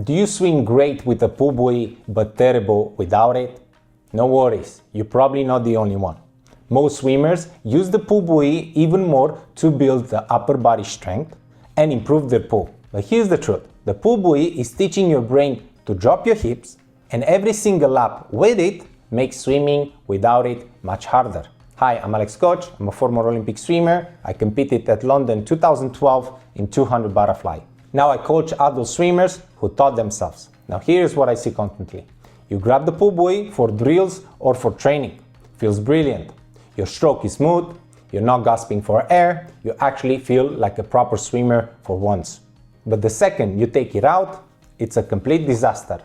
Do you swim great with a pool buoy but terrible without it? No worries, you're probably not the only one. Most swimmers use the pool buoy even more to build the upper body strength and improve their pull. But here's the truth, the pool buoy is teaching your brain to drop your hips, and every single lap with it makes swimming without it much harder. Hi, I'm Alex Coci, I'm a former Olympic swimmer. I competed at London 2012 in 200 butterfly. Now I coach adult swimmers who taught themselves. Now here's what I see constantly. You grab the pool buoy for drills or for training. Feels brilliant. Your stroke is smooth, you're not gasping for air, you actually feel like a proper swimmer for once. But the second you take it out, it's a complete disaster.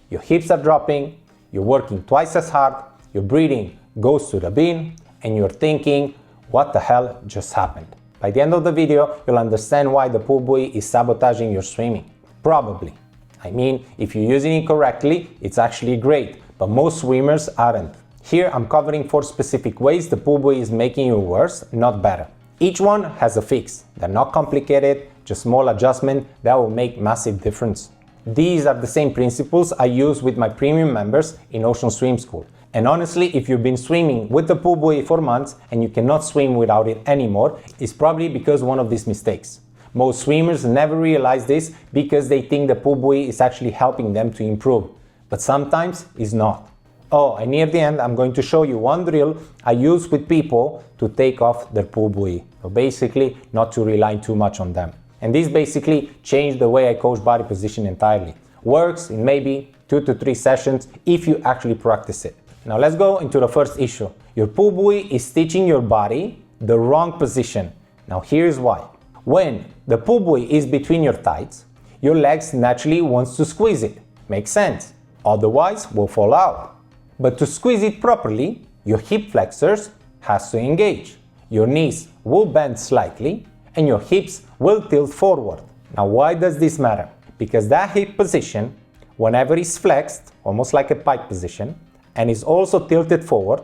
Your hips are dropping, you're working twice as hard, your breathing goes to the bin, and you're thinking, what the hell just happened? By the end of the video, you'll understand why the pool buoy is sabotaging your swimming. Probably. I mean, if you're using it correctly, it's actually great, but most swimmers aren't. Here I'm covering 4 specific ways the pool buoy is making you worse, not better. Each one has a fix. They're not complicated, just small adjustment that will make massive difference. These are the same principles I use with my premium members in Ocean Swim School. And honestly, if you've been swimming with the pool buoy for months and you cannot swim without it anymore, it's probably because one of these mistakes. Most swimmers never realize this because they think the pool buoy is actually helping them to improve, but sometimes it's not. Oh, and near the end, I'm going to show you one drill I use with people to take off their pool buoy. So basically, not to rely too much on them. And this basically changed the way I coach body position entirely. Works in maybe 2 to 3 sessions if you actually practice it. Now let's go into the first issue. Your pool buoy is teaching your body the wrong position. Now here's why. When the pool buoy is between your thighs, your legs naturally want to squeeze it. Makes sense. Otherwise, will fall out. But to squeeze it properly, your hip flexors has to engage. Your knees will bend slightly and your hips will tilt forward. Now why does this matter? Because that hip position, whenever it's flexed, almost like a pike position, and is also tilted forward,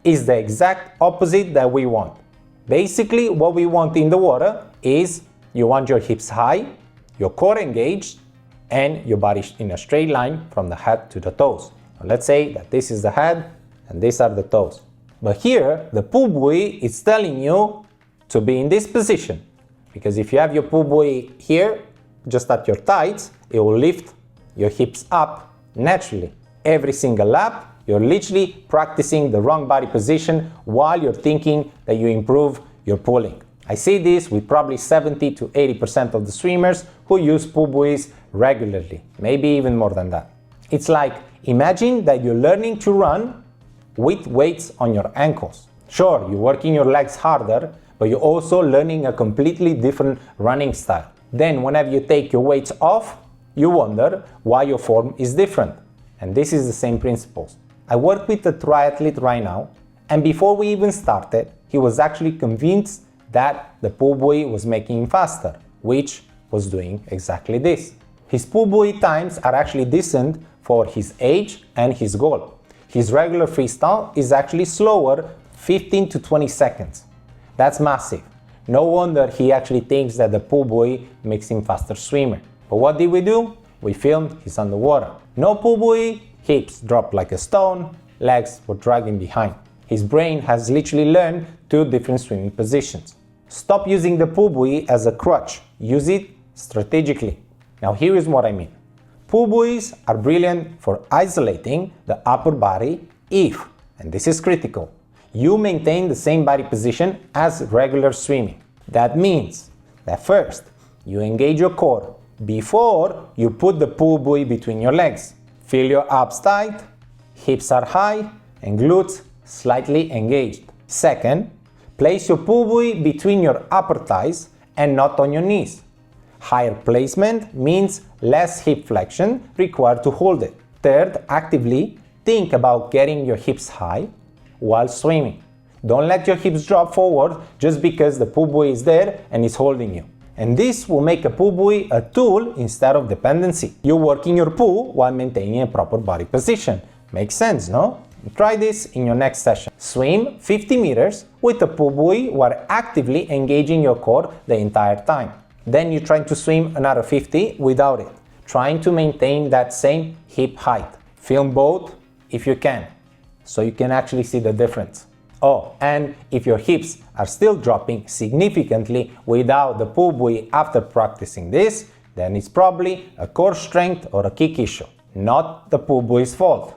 is the exact opposite that we want. Basically, what we want in the water is you want your hips high, your core engaged, and your body in a straight line from the head to the toes. Now, let's say that this is the head and these are the toes. But here, the pool buoy is telling you to be in this position. Because if you have your pool buoy here, just at your thighs, it will lift your hips up naturally. Every single lap, you're literally practicing the wrong body position while you're thinking that you improve your pulling. I see this with probably 70 to 80% of the swimmers who use pool buoys regularly, maybe even more than that. It's like, imagine that you're learning to run with weights on your ankles. Sure, you're working your legs harder, but you're also learning a completely different running style. Then whenever you take your weights off, you wonder why your form is different. And this is the same principles. I work with a triathlete right now, and before we even started, he was actually convinced that the pool buoy was making him faster, which was doing exactly this. His pool buoy times are actually decent for his age and his goal. His regular freestyle is actually slower, 15 to 20 seconds. That's massive. No wonder he actually thinks that the pool buoy makes him faster swimmer. But what did we do? We filmed he's underwater. No pool buoy, hips dropped like a stone, legs were dragging behind. His brain has literally learned 2 different swimming positions. Stop using the pool buoy as a crutch. Use it strategically. Now here is what I mean. Pool buoys are brilliant for isolating the upper body if, and this is critical, you maintain the same body position as regular swimming. That means that first, you engage your core before you put the pool buoy between your legs. Feel your abs tight, hips are high, and glutes slightly engaged. Second, place your pool buoy between your upper thighs and not on your knees. Higher placement means less hip flexion required to hold it. Third, actively think about getting your hips high while swimming. Don't let your hips drop forward just because the pool buoy is there and is holding you. And this will make a pool buoy a tool instead of dependency. You're working your pool while maintaining a proper body position. Makes sense, no? Try this in your next session. Swim 50 meters with a pool buoy while actively engaging your core the entire time. Then you're trying to swim another 50 without it. trying to maintain that same hip height. Film both if you can, so you can actually see the difference. Oh, and if your hips are still dropping significantly without the pull buoy after practicing this, then it's probably a core strength or a kick issue, not the pull buoy's fault.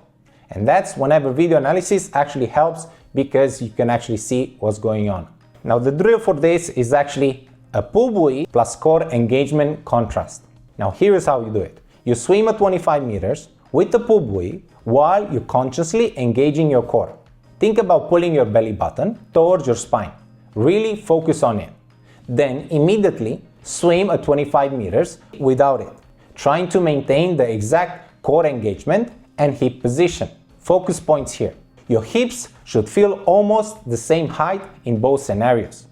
And that's whenever video analysis actually helps, because you can actually see what's going on. Now the drill for this is actually a pull buoy plus core engagement contrast. Now here is how you do it. You swim at 25 meters with the pull buoy while you're consciously engaging your core. Think about pulling your belly button towards your spine. Really focus on it. Then immediately swim at 25 meters without it, trying to maintain the exact core engagement and hip position. Focus points here. Your hips should feel almost the same height in both scenarios.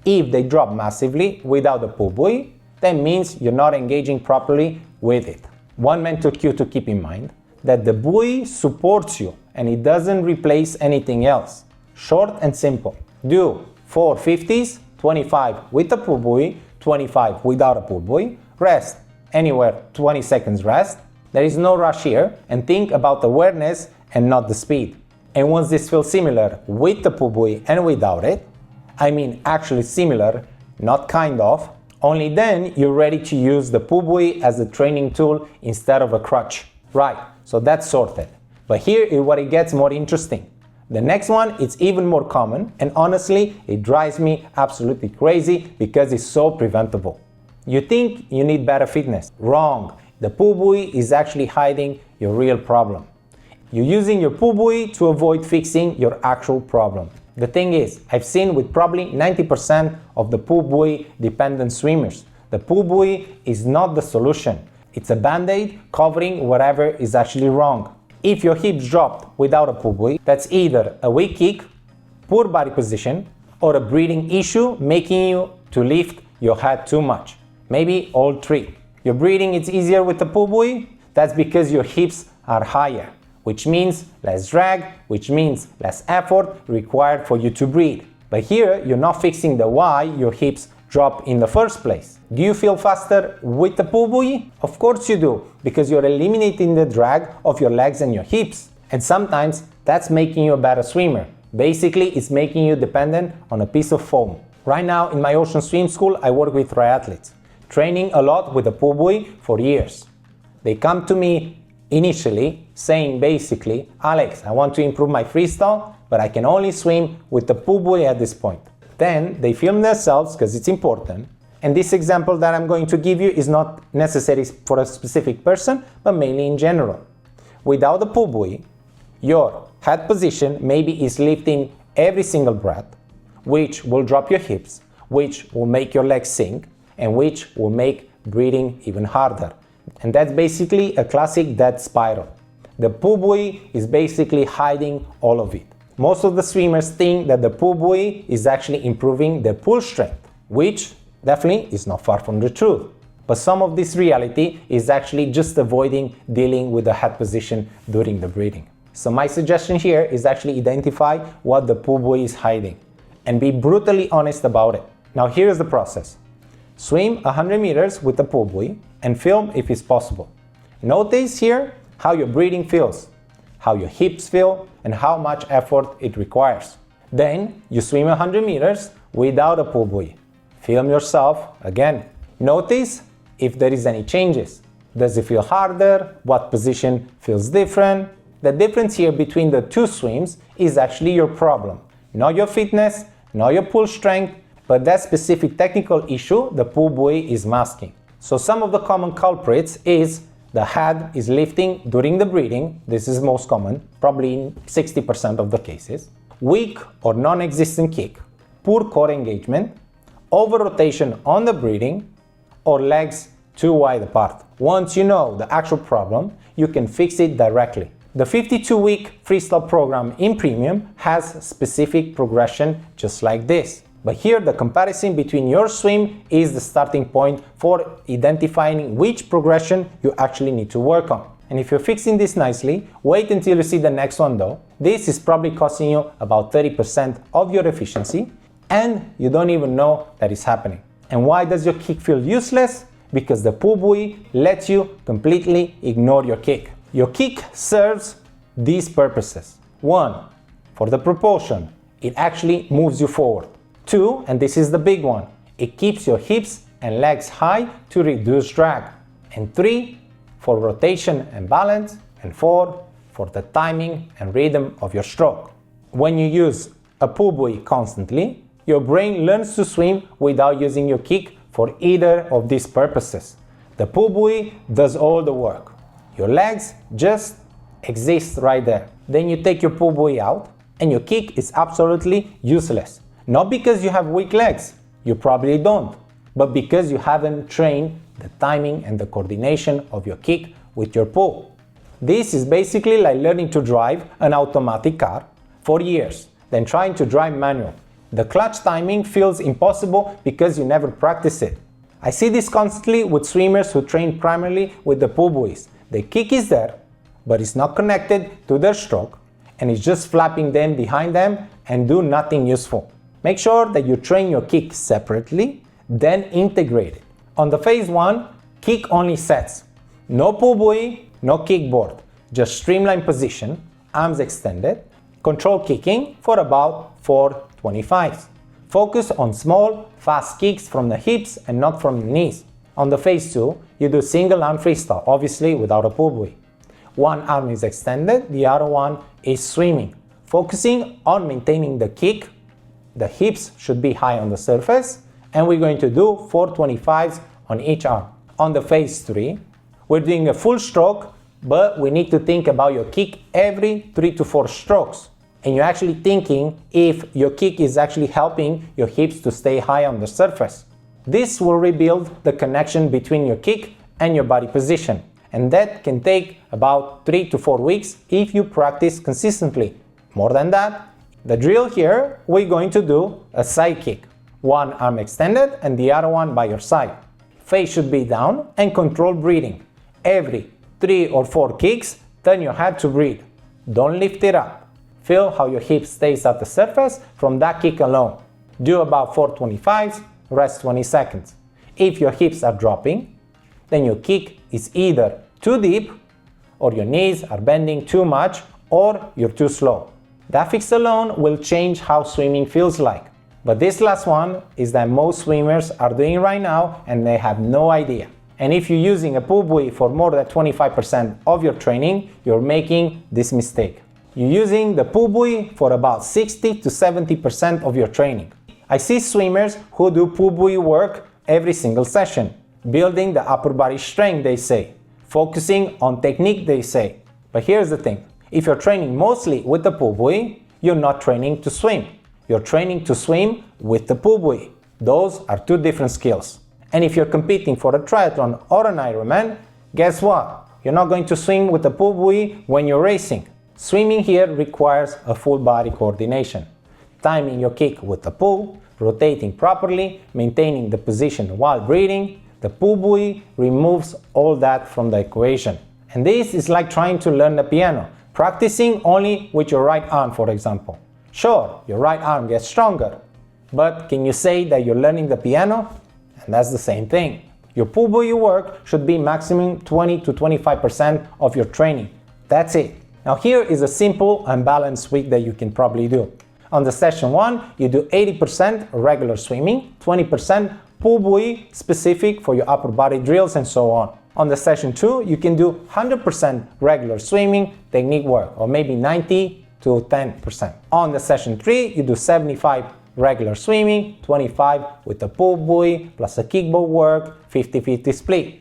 If they drop massively without the pull buoy, that means you're not engaging properly with it. One mental cue to keep in mind, that the buoy supports you and it doesn't replace anything else. Short and simple. Do 4 50s, 25 with a pull buoy, 25 without a pull buoy, rest anywhere 20 seconds rest. There is no rush here, and think about awareness and not the speed. And once this feels similar with the pull buoy and without it, I mean actually similar, not kind of, only then you're ready to use the pull buoy as a training tool instead of a crutch. Right, so that's sorted. But here is where it gets more interesting. The next one is even more common, and honestly it drives me absolutely crazy because it's so preventable. You think you need better fitness. Wrong. The pull buoy is actually hiding your real problem. You're using your pull buoy to avoid fixing your actual problem. The thing is, I've seen with probably 90% of the pull buoy dependent swimmers, the pull buoy is not the solution. It's a band-aid covering whatever is actually wrong. If your hips dropped without a pull buoy, that's either a weak kick, poor body position, or a breathing issue making you to lift your head too much. Maybe all three. Your breathing is easier with the pull buoy, that's because your hips are higher, which means less drag, which means less effort required for you to breathe. But here, you're not fixing the why your hips drop in the first place. Do you feel faster with the pull buoy? Of course you do, because you're eliminating the drag of your legs and your hips. And sometimes that's making you a better swimmer. Basically, it's making you dependent on a piece of foam. Right now in my ocean swim school, I work with triathletes, training a lot with the pull buoy for years. They come to me initially saying basically, Alex, I want to improve my freestyle, but I can only swim with the pull buoy at this point. Then they film themselves because it's important. And this example that I'm going to give you is not necessary for a specific person, but mainly in general. Without the pull buoy, your head position maybe is lifting every single breath, which will drop your hips, which will make your legs sink, and which will make breathing even harder. And that's basically a classic death spiral. The pull buoy is basically hiding all of it. Most of the swimmers think that the pull buoy is actually improving their pull strength, which definitely is not far from the truth. But some of this reality is actually just avoiding dealing with the head position during the breathing. So my suggestion here is actually identify what the pull buoy is hiding and be brutally honest about it. Now here's the process. Swim 100 meters with the pull buoy and film if it's possible. Notice here how your breathing feels, how your hips feel, and how much effort it requires. Then you swim 100 meters without a pull buoy. Film yourself again. Notice if there is any changes. Does it feel harder? What position feels different? The difference here between the two swims is actually your problem. Not your fitness, not your pull strength, but that specific technical issue the pull buoy is masking. So some of the common culprits is the head is lifting during the breathing. This is most common, probably in 60% of the cases. Weak or non-existent kick, poor core engagement, over-rotation on the breathing, or legs too wide apart. Once you know the actual problem, you can fix it directly. The 52-week freestyle program in Premium has specific progression just like this. But here the comparison between your swim is the starting point for identifying which progression you actually need to work on. And if you're fixing this nicely, wait until you see the next one though. This is probably costing you about 30% of your efficiency and you don't even know that it's happening. And why does your kick feel useless? because the pull buoy lets you completely ignore your kick. Your kick serves these purposes. 1. For the propulsion, it actually moves you forward. 2, and this is the big one, it keeps your hips and legs high to reduce drag. And 3, for rotation and balance. And 4, for the timing and rhythm of your stroke. When you use a pull buoy constantly, your brain learns to swim without using your kick for either of these purposes. The pull buoy does all the work. Your legs just exist right there. Then you take your pull buoy out and your kick is absolutely useless. Not because you have weak legs, you probably don't, but because you haven't trained the timing and the coordination of your kick with your pull. This is basically like learning to drive an automatic car for years, then trying to drive manual. The clutch timing feels impossible because you never practice it. I see this constantly with swimmers who train primarily with the pull buoys. The kick is there, but it's not connected to their stroke, and it's just flapping them behind them and do nothing useful. Make sure that you train your kick separately, then integrate it. On the phase 1, kick only sets. No pull buoy, no kickboard, just streamline position, arms extended, control kicking for about 425s. Focus on small, fast kicks from the hips and not from the knees. On the phase 2, you do single arm freestyle, obviously without a pull buoy. One arm is extended, the other one is swimming. Focusing on maintaining the kick, the hips should be high on the surface, and we're going to do 425s on each arm. On the phase 3, we're doing a full stroke, but we need to think about your kick every 3 to 4 strokes. And you're actually thinking if your kick is actually helping your hips to stay high on the surface. This will rebuild the connection between your kick and your body position. And that can take about 3 to 4 weeks if you practice consistently. More than that, the drill here, we're going to do a sidekick. One arm extended and the other one by your side. Face should be down and control breathing. Every 3 or 4 kicks, turn your head to breathe. Don't lift it up. Feel how your hip stays at the surface from that kick alone. Do about 425s, rest 20 seconds. If your hips are dropping, then your kick is either too deep, or your knees are bending too much, or you're too slow. That fix alone will change how swimming feels like. But this last one is that most swimmers are doing right now and they have no idea. And if you're using a pull buoy for more than 25% of your training, you're making this mistake. You're using the pull buoy for about 60 to 70% of your training. I see swimmers who do pull buoy work every single session, building the upper body strength, they say, focusing on technique, they say. But here's the thing, if you're training mostly with the pull buoy, you're not training to swim. You're training to swim with the pull buoy. Those are two different skills. And if you're competing for a triathlon or an Ironman, guess what? You're not going to swim with the pull buoy when you're racing. Swimming here requires a full body coordination. Timing your kick with the pull, rotating properly, maintaining the position while breathing. The pull buoy removes all that from the equation. And this is like trying to learn the piano, practicing only with your right arm, for example. Sure, your right arm gets stronger, but can you say that you're learning the piano? And that's the same thing. Your pull buoy work should be maximum 20 to 25% of your training. That's it. Now here is a simple and balanced week that you can probably do. On the session 1, you do 80% regular swimming, 20% pull buoy specific for your upper body drills and so on. On the session 2, you can do 100% regular swimming technique work, or maybe 90 to 10%. On the session 3, you do 75 regular swimming, 25 with the pull buoy plus a kickboard work, 50-50 split.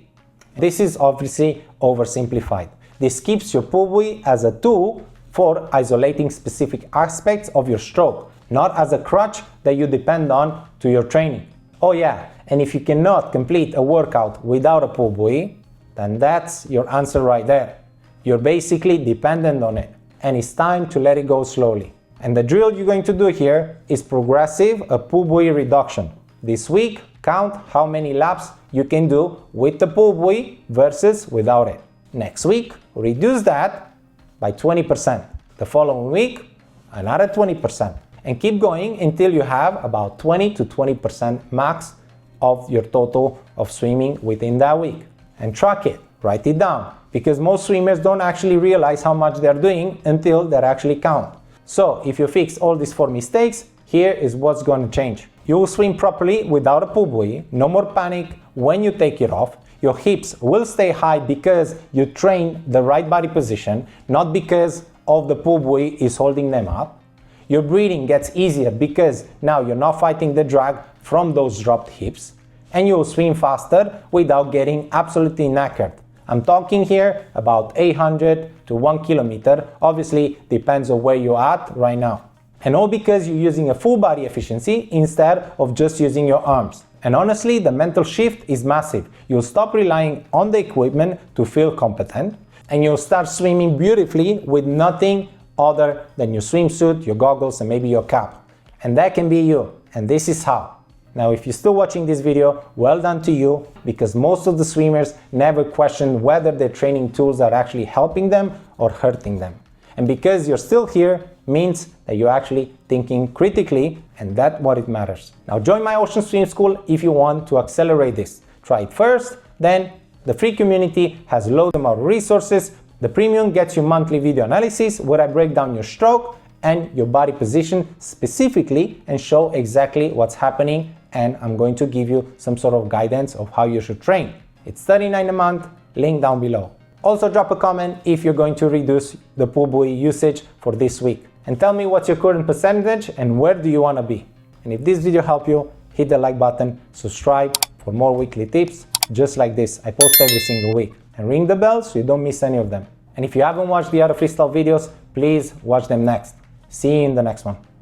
This is obviously oversimplified. This keeps your pull buoy as a tool for isolating specific aspects of your stroke, not as a crutch that you depend on to your training. Oh yeah, and if you cannot complete a workout without a pull buoy, then that's your answer right there. You're basically dependent on it, and it's time to let it go slowly. And the drill you're going to do here is progressive pull buoy reduction. This week, count how many laps you can do with the pull buoy versus without it. Next week, reduce that by 20%. The following week, another 20%. And keep going until you have about 20 to 20% max of your total of swimming within that week. And track it, write it down, because most swimmers don't actually realize how much they're doing until they're actually count. So if you fix all these 4 mistakes, here is what's going to change. You will swim properly without a pull buoy, no more panic when you take it off. Your hips will stay high because you train the right body position, not because of the pull buoy is holding them up. Your breathing gets easier because now you're not fighting the drag from those dropped hips, and you will swim faster without getting absolutely knackered. I'm talking here about 800 to 1 kilometer, obviously depends on where you're at right now. And all because you're using a full body efficiency instead of just using your arms. And honestly, the mental shift is massive. You'll stop relying on the equipment to feel competent, and you'll start swimming beautifully with nothing other than your swimsuit, your goggles, and maybe your cap. And that can be you, and this is how. Now, if you're still watching this video, well done to you, because most of the swimmers never question whether their training tools are actually helping them or hurting them. And because you're still here, means that you're actually thinking critically, and that's what it matters. Now join my Ocean Swim School if you want to accelerate this. Try it first, then the free community has loads of resources. The premium gets you monthly video analysis where I break down your stroke and your body position specifically and show exactly what's happening, and I'm going to give you some sort of guidance of how you should train. It's $39 a month, link down below. Also drop a comment if you're going to reduce the pull buoy usage for this week. And tell me what's your current percentage and where do you want to be. And if this video helped you, hit the like button, subscribe for more weekly tips just like this. I post every single week. And ring the bell so you don't miss any of them. And if you haven't watched the other freestyle videos, please watch them next. See you in the next one.